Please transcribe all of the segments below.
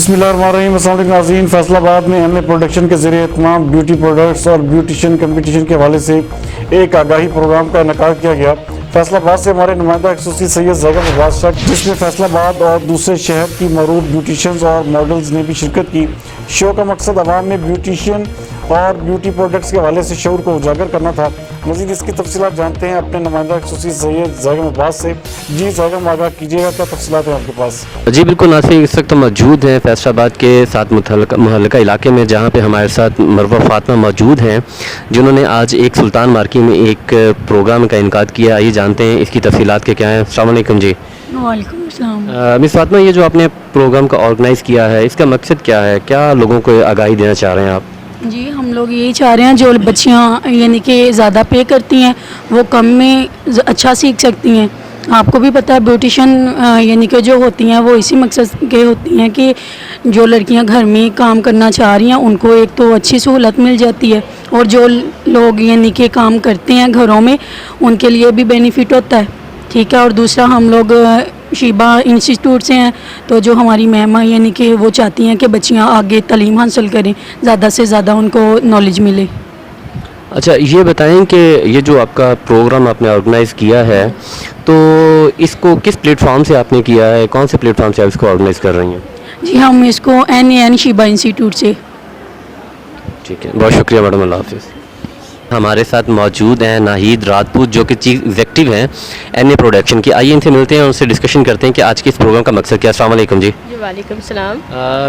बिस्मिल्लाहिर्रहमानिर्रहीम। अस्सलाम वालेकुम नाज़रीन। फैसलाबाद में एमए प्रोडक्शन के ज़रिए तमाम ब्यूटी प्रोडक्ट्स और ब्यूटिशियन कंपटीशन के हवाले से एक आगाही प्रोग्राम का इनेकाद किया गया। फैसलाबाद से हमारे नुमाइंदा खसूसी सैयद ज़ैगम अब्बास शक, जिसमें फैसलाबाद और दूसरे शहर की मरूफ ब्यूटिशियंस और मॉडल्स ने भी शिरकत की। शो का मकसद अवाम में ब्यूटिशियन और ब्यूटी प्रोडक्ट्स के हवाले से शऊर को उजागर करना था। मज़ीद इसकी तफसीलात जानते हैं अपने नुमाइंदा खसूसी सैयद ज़ैगम अब्बास से। जी ज़ैगम, आगाह कीजिएगा, क्या तफसीलात हैं आपके पास? जी बिल्कुल नासिर, इस वक्त मौजूद हैं फैसलाबाद के साथ मुतल्लिका इलाके में, जहाँ पे हमारे साथ मरवा फातिमा मौजूद हैं, जिन्होंने आज एक सुल्तान मार्केट में एक प्रोग्राम का इनकाद किया। आइए जानते हैं इसकी तफसीलात के क्या हैं। अस्सलाम वालेकुम जी। वालेकुम अस्सलाम। मिस फातिमा, ये जो आपने प्रोग्राम का ऑर्गेनाइज़ किया है, इसका मकसद क्या है? क्या लोगों को आगाही देना चाह रहे हैं आप? जी, हम लोग यही चाह रहे हैं जो बच्चियाँ यानी कि ज़्यादा पे करती हैं वो कम में अच्छा सीख सकती हैं। आपको भी पता है ब्यूटिशियन यानी कि जो होती हैं वो इसी मकसद के होती हैं कि जो लड़कियां घर में काम करना चाह रही हैं उनको एक तो अच्छी सहूलत मिल जाती है, और जो लोग यानी कि काम करते हैं घरों में उनके लिए भी बेनिफिट होता है। ठीक है। और दूसरा, हम लोग शीबा इंस्टीट्यूट से हैं, तो जो हमारी मैम यानी कि वो चाहती हैं कि बच्चियां आगे तालीम हासिल करें, ज़्यादा से ज़्यादा उनको नॉलेज मिले। अच्छा, ये बताएं कि ये जो आपका प्रोग्राम आपने ऑर्गेनाइज़ किया है, तो इसको किस प्लेटफॉर्म से आपने किया है? कौन से प्लेटफॉर्म से आप इसको ऑर्गेनाइज़ कर रही हैं? जी, हम इसको NAN शीबा इंस्टीट्यूट से। ठीक है, बहुत शुक्रिया मैडम, अल्लाह हाफ़िज़। हमारे साथ मौजूद हैं नाहिद राजपूत, जो कि चीफ एग्जीक्यूटिव हैं एमए प्रोडक्शन की। आइए इनसे मिलते हैं और उनसे डिस्कशन करते हैं कि आज के इस प्रोग्राम का मकसद क्या है। अस्सलाम वालेकुम जी। जी वालेकुम सलाम।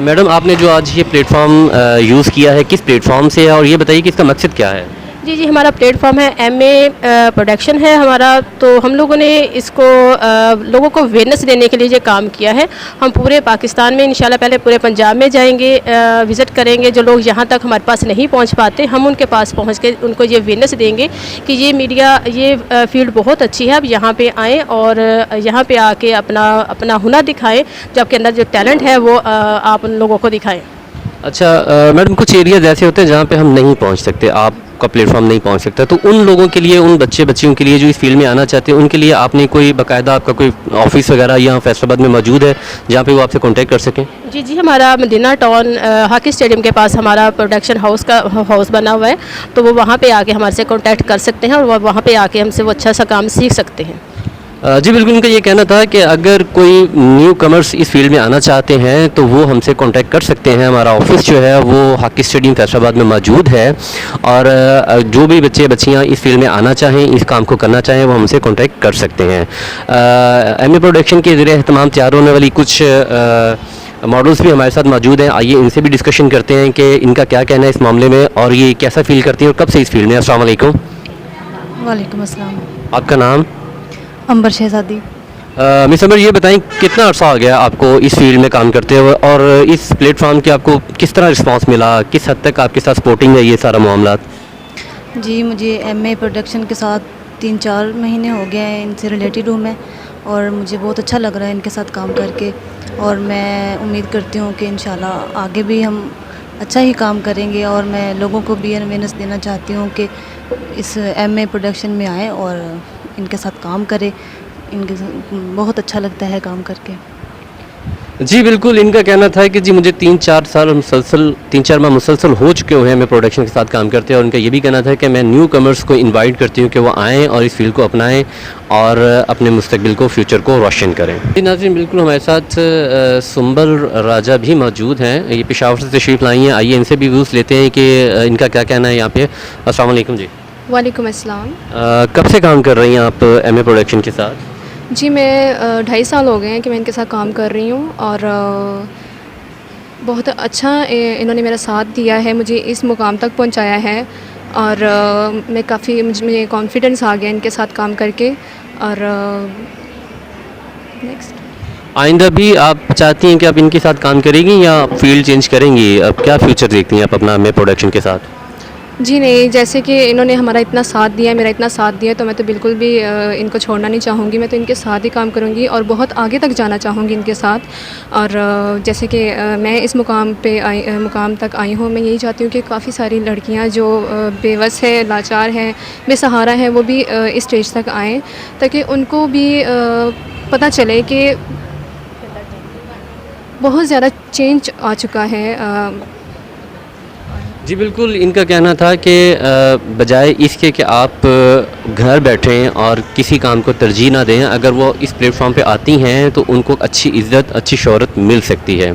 मैडम, आपने जो आज ये प्लेटफॉर्म यूज़ किया है, किस प्लेटफॉर्म से है, और ये बताइए कि इसका मकसद क्या है? जी, हमारा प्लेटफॉर्म है एमए प्रोडक्शन है हमारा। तो हम लोगों ने इसको लोगों को अवेयरनेस देने के लिए ये काम किया है। हम पूरे पाकिस्तान में इंशाल्लाह पहले पूरे पंजाब में जाएंगे, विज़िट करेंगे। जो लोग यहाँ तक हमारे पास नहीं पहुँच पाते, हम उनके पास पहुँच के उनको ये अवेयरनेस देंगे कि ये मीडिया, ये फील्ड बहुत अच्छी है। अब यहाँ पे आएँ और यहाँ पे आके अपना हुनर दिखाएँ, जो आपके अंदर जो टैलेंट है वो आप उन लोगों को दिखाएँ। अच्छा मैडम, कुछ एरियाज़ ऐसे होते हैं जहाँ पे हम नहीं पहुँच सकते, आपका प्लेटफॉर्म नहीं पहुँच सकता, तो उन लोगों के लिए, उन बच्चियों के लिए जो इस फील्ड में आना चाहते हैं, उनके लिए आपने कोई बाकायदा आपका कोई ऑफिस वगैरह यहाँ फैसलाबाद में मौजूद है जहाँ पे वो आपसे कांटेक्ट कर सकें? जी, हमारा मदीना टाउन हॉकी स्टेडियम के पास हमारा प्रोडक्शन हाउस बना हुआ है, तो वो वहाँ पे आके हमारे से कांटेक्ट कर सकते हैं और वो वहाँ पे आके हमसे वो अच्छा सा काम सीख सकते हैं। जी बिल्कुल, उनका ये कहना था कि अगर कोई न्यू कमर्स इस फील्ड में आना चाहते हैं तो वो हमसे कांटेक्ट कर सकते हैं। हमारा ऑफिस जो है वो हॉकी स्टेडियम फैसलाबाद में मौजूद है, और जो भी बच्चियां इस फील्ड में आना चाहें, इस काम को करना चाहें, वो हमसे कांटेक्ट कर सकते हैं। एमए प्रोडक्शन के ज़रिए तमाम तैयार होने वाली कुछ मॉडल्स भी हमारे साथ मौजूद हैं। आइए इनसे भी डिस्कशन करते हैं कि इनका क्या कहना है इस मामले में, और ये कैसा फील करती हैं और कब से इस फील्ड में। अस्सलाम वालेकुम। वालेकुम अस्सलाम। आपका नाम? अंबर शहजादी। मिस अमर, ये बताएं कितना अर्सा आ गया आपको इस फील्ड में काम करते हुए, और इस प्लेटफॉर्म के आपको किस तरह रिस्पांस मिला, किस हद तक आपके साथ सपोर्टिंग है ये सारा मामला? जी, मुझे एमए प्रोडक्शन के साथ 3-4 महीने हो गए हैं, इनसे रिलेटेड हूँ मैं, और मुझे बहुत अच्छा लग रहा है इनके साथ काम करके, और मैं उम्मीद करती हूँ कि इंशाल्लाह आगे भी हम अच्छा ही काम करेंगे। और मैं लोगों को भी अवेयरनेस देना चाहती हूँ कि इस एमए प्रोडक्शन में आएँ और इनके साथ काम करें। इनके बहुत अच्छा लगता है काम करके। जी बिल्कुल, इनका कहना था कि जी मुझे 3-4 माह मुसलसल हो चुके हुए हैं मैं प्रोडक्शन के साथ काम करते हैं, और उनका ये भी कहना था कि मैं न्यू कमर्स को इनवाइट करती हूँ कि वो आएँ और इस फील्ड को अपनाएं और अपने मुस्तकबिल को, फ्यूचर को रोशन करें। जी नाज़रीन, बिल्कुल हमारे साथ सुंबल राजा भी मौजूद हैं, ये पेशावर से तशरीफ़ लाई हैं। आइए इनसे भी व्यूज़ लेते हैं कि इनका क्या कहना है यहाँ पे। अस्सलाम वालेकुम जी। वालेकुम अस्सलाम। कब से काम कर रही हैं आप एमए प्रोडक्शन के साथ? जी, मैं 2.5 साल हो गए हैं कि मैं इनके साथ काम कर रही हूँ, और बहुत अच्छा इन्होंने मेरा साथ दिया है, मुझे इस मुकाम तक पहुँचाया है, और मैं काफ़ी मुझे कॉन्फिडेंस आ गया इनके साथ काम करके। और नेक्स्ट आइंदा भी आप चाहती हैं कि आप इनके साथ काम करेंगी या फील्ड चेंज करेंगी? अब क्या फ्यूचर देखती हैं आप अपना एमए प्रोडक्शन के साथ? जी नहीं, जैसे कि इन्होंने हमारा इतना साथ दिया, मेरा इतना साथ दिया, तो मैं तो बिल्कुल भी इनको छोड़ना नहीं चाहूँगी। मैं तो इनके साथ ही काम करूँगी और बहुत आगे तक जाना चाहूँगी इनके साथ। और जैसे कि मैं इस मुकाम तक आई हूँ, मैं यही चाहती हूँ कि काफ़ी सारी लड़कियाँ जो बेबस है, लाचार हैं, बेसहारा हैं, वो भी इस स्टेज तक आएँ, ताकि उनको भी पता चले कि بہت زیادہ چینج آ چکا ہے. جی بالکل، ان کا کہنا تھا کہ بجائے اس کے کہ آپ گھر بیٹھیں اور کسی کام کو ترجیح نہ دیں، اگر وہ اس پلیٹ فارم پہ آتی ہیں تو ان کو اچھی عزت، اچھی شہرت مل سکتی ہے.